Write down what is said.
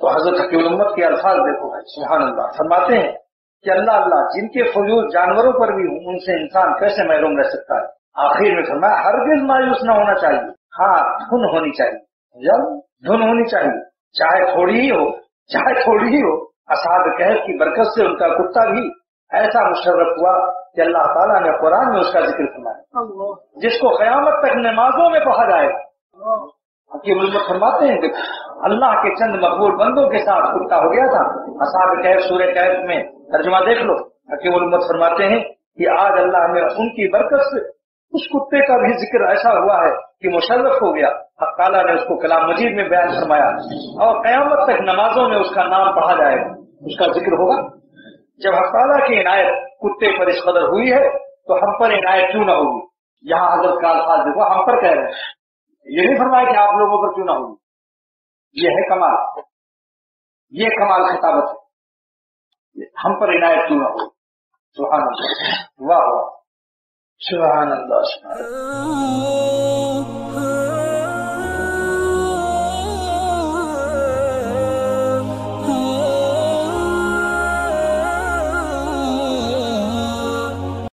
تو حضرت حکیم الامت کے الفاظ دیکھو بھائی، سبحان اللہ، فرماتے ہیں کہ اللہ اللہ جن کے فضول جانوروں پر بھی ہوں ان سے انسان کیسے محروم رہ سکتا ہے؟ آخر میں فرمایا ہرگز مایوس نہ ہونا چاہیے، ہاں دھن ہونی چاہیے، دھن ہونی چاہیے، چاہے تھوڑی ہی ہو، چاہے تھوڑی ہی ہو۔ اصحاب کہف کی برکت سے ان کا کتا بھی ایسا مشرف ہوا کہ اللہ تعالیٰ نے قرآن میں اس کا ذکر فرمایا، جس کو قیامت تک نمازوں میں پڑھا جائے گا۔ حکیم الامت فرماتے ہیں کہ اللہ کے چند مقبول بندوں کے ساتھ کتا ہو گیا تھا۔ اصحاب کہف سورہ کہف میں ترجمہ دیکھ لو، حکیم الامت فرماتے ہیں کہ آج اللہ نے ان کی برکت سے اس کتے کا بھی ذکر ایسا ہوا ہے کہ مشرف ہو گیا۔ حق تعالیٰ نے اس کو کلام مجید میں بیان فرمایا اور قیامت تک نمازوں میں اس کا نام پڑھا جائے گا، اس کا ذکر ہوگا۔ جب حق تعالیٰ کی عنایت کتے پر اس قدر ہوئی ہے تو ہم پر عنایت کیوں نہ ہوگی؟ یہاں حضرت کا الفاظ دیکھو، ہم پر کہہ رہے ہیں، یہ نہیں فرمایا کہ آپ لوگوں پر کیوں نہ ہوگی۔ یہ ہے کمال، یہ کمال خطابت ہے، ہم پر عنایت کیوں نہ ہوگی۔ سبحان اللہ، واہ واہ، سبحان اللہ، سبحان اللہ۔